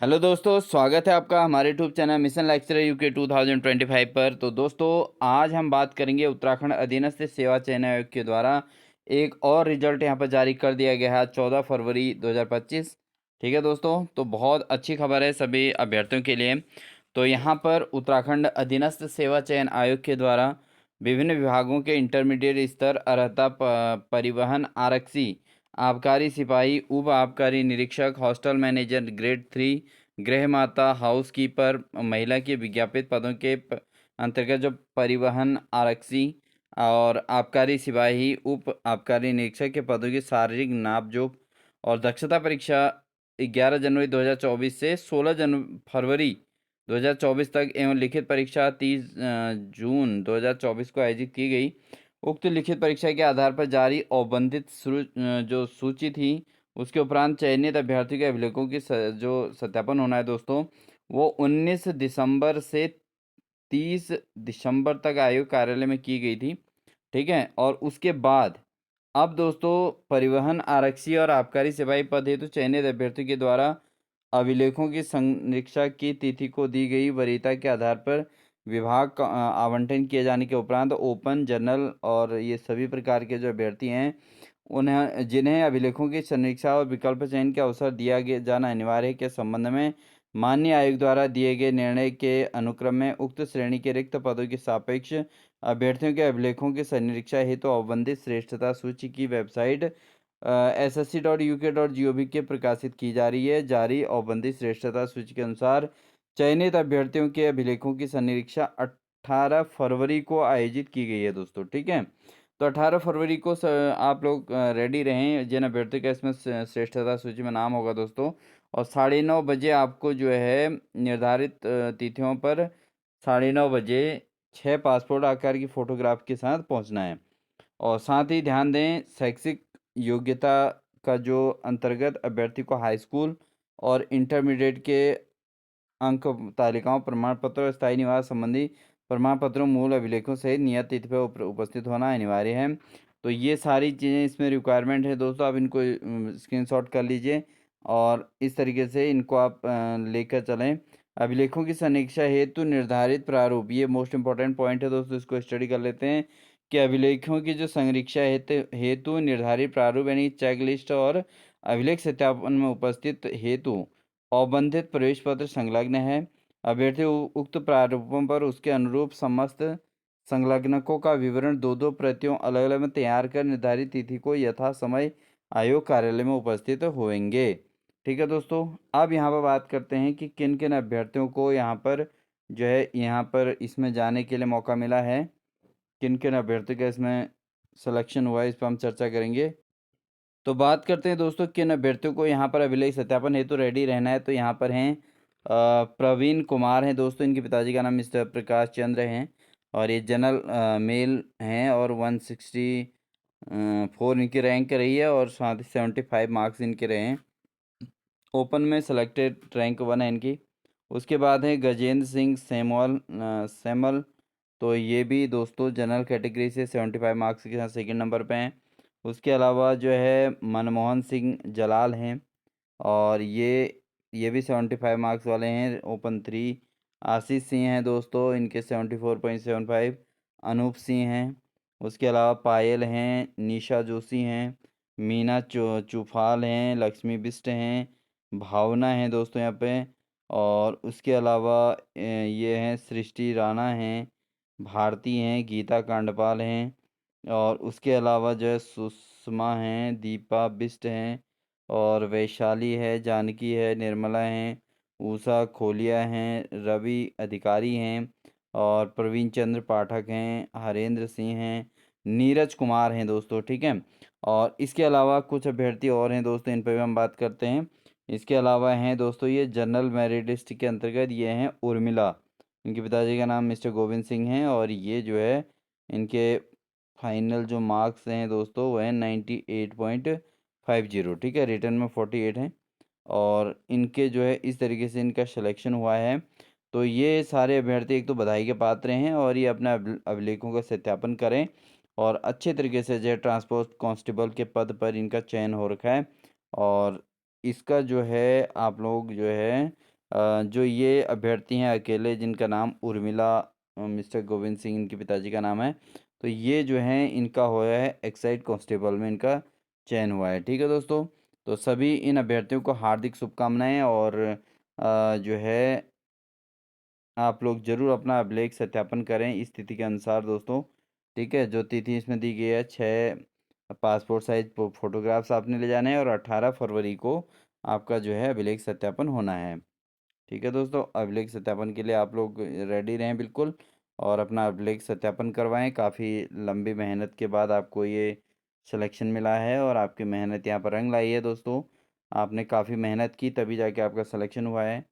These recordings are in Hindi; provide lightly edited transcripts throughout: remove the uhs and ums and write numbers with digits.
हेलो दोस्तों, स्वागत है आपका हमारे YouTube channel mission lecturer UK 2025 पर। तो दोस्तों, आज हम बात करेंगे उत्तराखंड अधीनस्थ सेवा चयन आयोग के द्वारा एक और रिजल्ट यहाँ पर जारी कर दिया गया है 14 फरवरी 2025। ठीक है दोस्तों, तो बहुत अच्छी खबर है सभी अभ्यर्थियों के लिए। तो यहाँ पर उत्तराखंड अधीनस्थ सेवा चयन आयोग के द्वारा विभिन्न विभागों के इंटरमीडिएट स्तर अर्हता परिवहन आरक्षी, आबकारी सिपाही, उप आबकारी निरीक्षक, हॉस्टल मैनेजर ग्रेड 3, गृह माता, हाउस कीपर, महिला के विज्ञापित पदों के अंतर्गत जो परिवहन आरक्षी और आबकारी सिपाही, उप आबकारी निरीक्षक के पदों की शारीरिक नापजोख और दक्षता परीक्षा 11 जनवरी 2024 से 16 फरवरी 2024 तक एवं लिखित परीक्षा 30 जून 2024 को आयोजित की गई। उक्त लिखित परीक्षा के आधार पर जारी औपबंधित जो सूची थी, उसके उपरांत चयनित अभ्यर्थियों के अभिलेखों की जो सत्यापन होना है दोस्तों, वो 19 दिसंबर से 30 दिसंबर तक आयोग कार्यालय में की गई थी। ठीक है, और उसके बाद अब दोस्तों परिवहन आरक्षी और आबकारी सिपाही पद हेतु चयनित अभ्यर्थियों के द्वारा अभिलेखों की समीक्षा की तिथि को दी गई वरीयता के आधार पर विभाग का आवंटन किए जाने के उपरांत ओपन जनरल और ये सभी प्रकार के जो अभ्यर्थी हैं, उन्हें जिन्हें अभिलेखों की समीक्षा और विकल्प चयन के अवसर दिया गया जाना अनिवार्य है के संबंध में माननीय आयोग द्वारा दिए गए निर्णय के अनुक्रम में उक्त श्रेणी के रिक्त पदों के सापेक्ष अभ्यर्थियों के अभिलेखों की समीक्षा हेतु अवबंधित श्रेष्ठता सूची की वेबसाइट ssc.uk.gov के प्रकाशित की जा रही है। जारी औपबंधित श्रेष्ठता सूची के अनुसार चयनित अभ्यर्थियों के अभिलेखों की समीक्षा 18 फरवरी को आयोजित की गई है दोस्तों। ठीक है, तो 18 फरवरी को आप लोग रेडी रहें जिन अभ्यर्थियों का इसमें श्रेष्ठता सूची में नाम होगा दोस्तों। और 9:30 बजे आपको जो है निर्धारित तिथियों पर 9:30 बजे 6 पासपोर्ट आकार की फ़ोटोग्राफ के साथ पहुंचना है। और साथ ही ध्यान दें, शैक्षिक योग्यता का जो अंतर्गत अभ्यर्थी को हाई स्कूल और इंटरमीडिएट के अंक तालिकाओं, प्रमाण पत्र और स्थायी निवास संबंधी प्रमाण पत्रों, मूल अभिलेखों सहित नियत तिथि पर उपस्थित होना अनिवार्य है। तो ये सारी चीज़ें इसमें रिक्वायरमेंट है दोस्तों। आप इनको स्क्रीनशॉट कर लीजिए और इस तरीके से इनको आप लेकर चलें। अभिलेखों की समीक्षा हेतु निर्धारित प्रारूप, ये मोस्ट इंपॉर्टेंट पॉइंट है दोस्तों, इसको स्टडी कर लेते हैं कि अभिलेखों की जो संरक्षा हेतु हेतु निर्धारित प्रारूप यानी चेक लिस्ट और अभिलेख सत्यापन में उपस्थित हेतु औबंधित प्रवेश पत्र संलग्न है। अभ्यर्थी उक्त प्रारूपों पर उसके अनुरूप समस्त संलग्नकों का विवरण दो दो प्रतियों अलग अलग में तैयार कर निर्धारित तिथि को यथा समय आयोग कार्यालय में उपस्थित होंगे। ठीक है दोस्तों, अब यहाँ पर बात करते हैं कि किन किन अभ्यर्थियों को यहाँ पर जो है यहाँ पर इसमें जाने के लिए मौका मिला है, किन किन अभ्यर्थियों का इसमें सिलेक्शन हुआ है, इस पर हम चर्चा करेंगे। तो बात करते हैं दोस्तों किन अभ्यर्थियों को यहाँ पर अभिलेख सत्यापन हेतु रेडी रहना है। तो यहाँ पर हैं प्रवीण कुमार हैं दोस्तों, इनके पिताजी का नाम मिस्टर प्रकाश चंद्र हैं और ये जनरल मेल हैं और 164 इनकी रैंक रही है और साथ ही 75 मार्क्स इनके रहे हैं। ओपन में सेलेक्टेड रैंक 1 है इनकी। उसके बाद है गजेंद्र सिंह सैमल, तो ये भी दोस्तों जनरल कैटेगरी से 75 मार्क्स के साथ सेकंड नंबर पे हैं। उसके अलावा जो है मनमोहन सिंह जलाल हैं और ये भी 75 मार्क्स वाले हैं, ओपन 3। आशीष सिंह हैं दोस्तों, इनके 74.75। अनूप सिंह हैं। उसके अलावा पायल हैं, निशा जोशी हैं, मीना चूफाल हैं, लक्ष्मी बिष्ट हैं, भावना हैं दोस्तों यहाँ पे। और उसके अलावा ये हैं सृष्टि राणा हैं, भारती हैं, गीता कांडपाल हैं। और उसके अलावा जो है सुषमा हैं, दीपा बिष्ट हैं और वैशाली है, जानकी है, निर्मला हैं, उषा खोलिया हैं, रवि अधिकारी हैं और प्रवीण चंद्र पाठक हैं, हरेंद्र सिंह हैं, नीरज कुमार हैं दोस्तों। ठीक है, और इसके अलावा कुछ अभ्यर्थी और हैं दोस्तों, इन पर भी हम बात करते हैं। इसके अलावा हैं दोस्तों ये जनरल मेरिट लिस्ट के अंतर्गत ये हैं उर्मिला, इनके पिताजी का नाम मिस्टर गोविंद सिंह हैं और ये जो है इनके फाइनल जो मार्क्स हैं दोस्तों वो हैं 98.50। ठीक है, रिटर्न में 48 हैं और इनके जो है इस तरीके से इनका सिलेक्शन हुआ है। तो ये सारे अभ्यर्थी एक तो बधाई के पात्र हैं और ये अपने अभिलेखों का सत्यापन करें और अच्छे तरीके से जो है ट्रांसपोर्ट कांस्टेबल के पद पर इनका चयन हो रखा है और इसका जो है आप लोग जो है जो ये अभ्यर्थी हैं अकेले, जिनका नाम उर्मिला मिस्टर गोविंद सिंह इनके पिताजी का नाम है, तो ये जो है इनका हुआ है एक्साइज कांस्टेबल में इनका चयन हुआ है। ठीक है दोस्तों, तो सभी इन अभ्यर्थियों को हार्दिक शुभकामनाएं। और जो है आप लोग ज़रूर अपना अभिलेख सत्यापन करें इस तिथि के अनुसार दोस्तों। ठीक है, जो तिथि इसमें दी गई है, 6 पासपोर्ट साइज फोटोग्राफ्स आपने ले जाने हैं और 18 फरवरी को आपका जो है अभिलेख सत्यापन होना है। ठीक है दोस्तों, अभिलेख सत्यापन के लिए आप लोग रेडी रहें बिल्कुल, और अपना अभिलेख सत्यापन करवाएं। काफ़ी लंबी मेहनत के बाद आपको ये सिलेक्शन मिला है और आपकी मेहनत यहाँ पर रंग लाई है दोस्तों। आपने काफ़ी मेहनत की तभी जाके आपका सिलेक्शन हुआ है।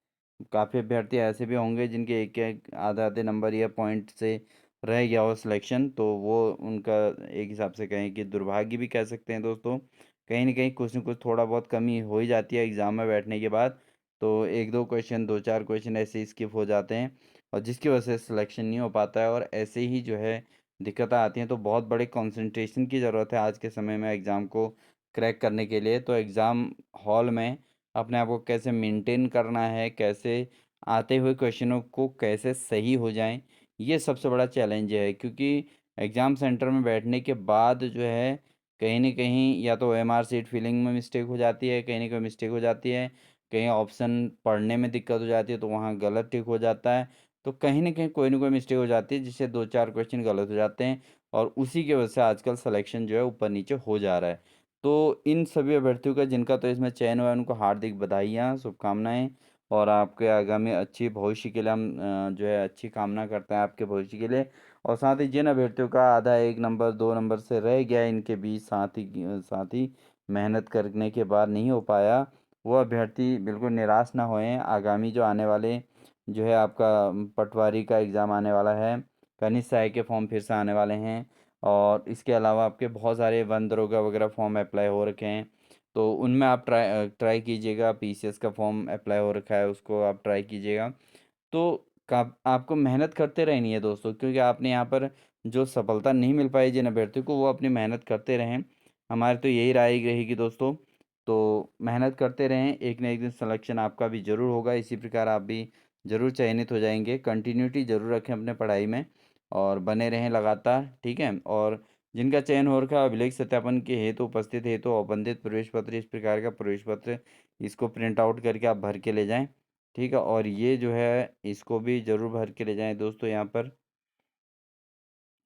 काफ़ी अभ्यर्थी ऐसे भी होंगे जिनके एक एक आधे आधे नंबर या पॉइंट से रह गया हो सिलेक्शन, तो वो उनका एक हिसाब से कहें कि दुर्भाग्य भी कह सकते हैं दोस्तों। कहीं ना कहीं कुछ न कुछ थोड़ा बहुत कमी हो ही जाती है एग्ज़ाम में बैठने के बाद, तो एक दो क्वेश्चन, दो चार क्वेश्चन ऐसे ही स्किप हो जाते हैं, और जिसकी वजह से सिलेक्शन नहीं हो पाता है, और ऐसे ही जो है दिक्कतें आती हैं। तो बहुत बड़े कंसंट्रेशन की ज़रूरत है आज के समय में एग्ज़ाम को क्रैक करने के लिए। तो एग्ज़ाम हॉल में अपने आप को कैसे मेंटेन करना है, कैसे आते हुए क्वेश्चनों को कैसे सही हो जाएं, ये सबसे बड़ा चैलेंज है। क्योंकि एग्ज़ाम सेंटर में बैठने के बाद जो है कहीं न कहीं या तो ओएमआर सीट फिलिंग में मिस्टेक हो जाती है, कहीं न कहीं मिस्टेक हो जाती है, कहीं ऑप्शन पढ़ने में दिक्कत हो जाती है तो वहाँ गलत टिक हो जाता है। तो कहीं न कहीं कोई न कोई मिस्टेक हो जाती है जिससे 2-4 क्वेश्चन गलत हो जाते हैं, और उसी की वजह से आजकल सिलेक्शन जो है ऊपर-नीचे हो जा रहा है। तो इन सभी अभ्यर्थियों का जिनका तो इसमें चयन हुआ है उनको हार्दिक बधाइयाँ, शुभकामनाएँ, और आपके आगामी अच्छी भविष्य के लिए हम जो है अच्छी कामना करते हैं आपके भविष्य के लिए। और साथ ही जिन अभ्यर्थियों का आधा 1 नंबर 2 नंबर से रह गया है इनके बीच, साथ ही मेहनत करने के बाद नहीं हो पाया, वो अभ्यर्थी बिल्कुल निराश ना होएं। आगामी जो आने वाले जो है आपका पटवारी का एग्ज़ाम आने वाला है, कनिष्ठ सहायक के फॉर्म फिर से आने वाले हैं, और इसके अलावा आपके बहुत सारे वन दरोगा वगैरह फॉर्म अप्लाई हो रखे हैं, तो उनमें आप ट्राई कीजिएगा। पीसीएस का फॉर्म अप्लाई हो रखा है, उसको आप ट्राई कीजिएगा। तो का आपको मेहनत करते रहनी है दोस्तों, क्योंकि आपने यहाँ पर जो सफलता नहीं मिल पाई जिन अभ्यर्थियों को, वो अपनी मेहनत करते रहें। हमारी तो यही राय रहेगी दोस्तों। तो मेहनत करते रहें, एक न एक दिन सिलेक्शन आपका भी ज़रूर होगा। इसी प्रकार आप भी ज़रूर चयनित हो जाएंगे। कंटिन्यूटी ज़रूर रखें अपने पढ़ाई में और बने रहें लगातार। ठीक है, और जिनका चयन हो रखा है अभिलेख सत्यापन के हेतु उपस्थित हेतु औपबंधित प्रवेश पत्र, इस प्रकार का प्रवेश पत्र, इसको प्रिंट आउट करके आप भर के ले जाएं। ठीक है, और ये जो है इसको भी ज़रूर भर के ले जाएं दोस्तों। यहाँ पर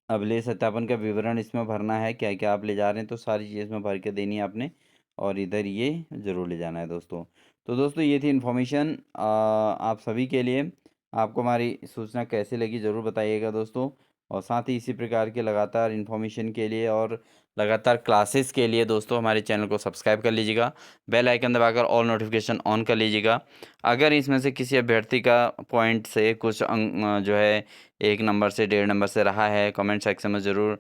अभिलेख सत्यापन का विवरण इसमें भरना है, क्या क्या आप ले जा रहे हैं, तो सारी चीज़ इसमें भर के देनी है आपने, और इधर ये ज़रूर ले जाना है दोस्तों। तो दोस्तों ये थी इन्फॉर्मेशन आप सभी के लिए। आपको हमारी सूचना कैसी लगी ज़रूर बताइएगा दोस्तों, और साथ ही इसी प्रकार के लगातार इन्फॉर्मेशन के लिए और लगातार क्लासेस के लिए दोस्तों हमारे चैनल को सब्सक्राइब कर लीजिएगा, बेल आइकन दबाकर ऑल नोटिफिकेशन ऑन कर लीजिएगा। अगर इसमें से किसी अभ्यर्थी का पॉइंट से कुछ जो है 1 नंबर से 1.5 नंबर से रहा है, कमेंट सेक्शन में ज़रूर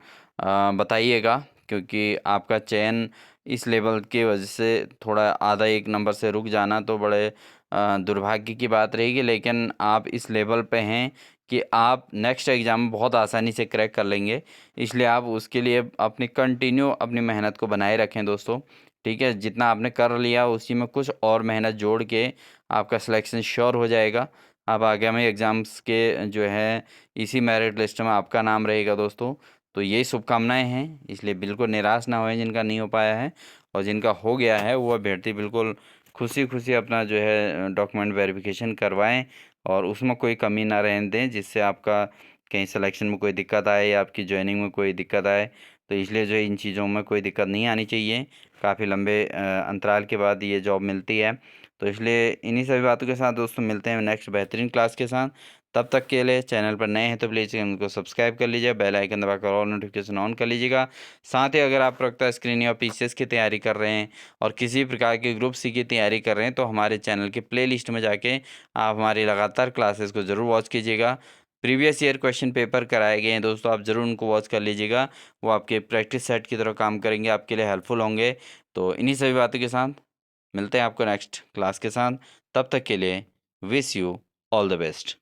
बताइएगा, क्योंकि आपका चयन इस लेवल की वजह से थोड़ा आधा 1 नंबर से रुक जाना तो बड़े दुर्भाग्य की बात रहेगी। लेकिन आप इस लेवल पे हैं कि आप नेक्स्ट एग्ज़ाम में बहुत आसानी से क्रैक कर लेंगे, इसलिए आप उसके लिए अपनी कंटिन्यू अपनी मेहनत को बनाए रखें दोस्तों। ठीक है, जितना आपने कर लिया उसी में कुछ और मेहनत जोड़ के आपका सिलेक्शन श्योर हो जाएगा। आप आगामी एग्ज़ाम्स के जो है इसी मेरिट लिस्ट में आपका नाम रहेगा दोस्तों। तो यही शुभकामनाएं हैं, इसलिए बिल्कुल निराश ना होएं जिनका नहीं हो पाया है, और जिनका हो गया है वो अभ्यर्थी बिल्कुल खुशी खुशी अपना जो है डॉक्यूमेंट वेरिफिकेशन करवाएं, और उसमें कोई कमी ना रहने दें जिससे आपका कहीं सिलेक्शन में कोई दिक्कत आए या आपकी जॉइनिंग में कोई दिक्कत आए। तो इसलिए जो है इन चीज़ों में कोई दिक्कत नहीं आनी चाहिए। काफ़ी लंबे अंतराल के बाद ये जॉब मिलती है, तो इसलिए इन्हीं सभी बातों के साथ दोस्तों मिलते हैं नेक्स्ट बेहतरीन क्लास के साथ। तब तक के लिए चैनल पर नए हैं तो प्लीज़ चैनल को सब्सक्राइब कर लीजिए, बेल आइकन दबाकर ऑल नोटिफिकेशन ऑन कर लीजिएगा। साथ ही अगर आप प्रवक्ता स्क्रीनिंग या पीसीएस की तैयारी कर रहे हैं और किसी प्रकार के ग्रुप सी की तैयारी कर रहे हैं, तो हमारे चैनल के प्लेलिस्ट में जाके आप हमारी लगातार क्लासेस को ज़रूर वॉच कीजिएगा। प्रीवियस ईयर क्वेश्चन पेपर कराए गए हैं दोस्तों, आप ज़रूर उनको वॉच कर लीजिएगा। वो आपके प्रैक्टिस सेट की तरह काम करेंगे, आपके लिए हेल्पफुल होंगे। तो इन्हीं सभी बातों के साथ मिलते हैं आपको नेक्स्ट क्लास के साथ। तब तक के लिए wish you all the best.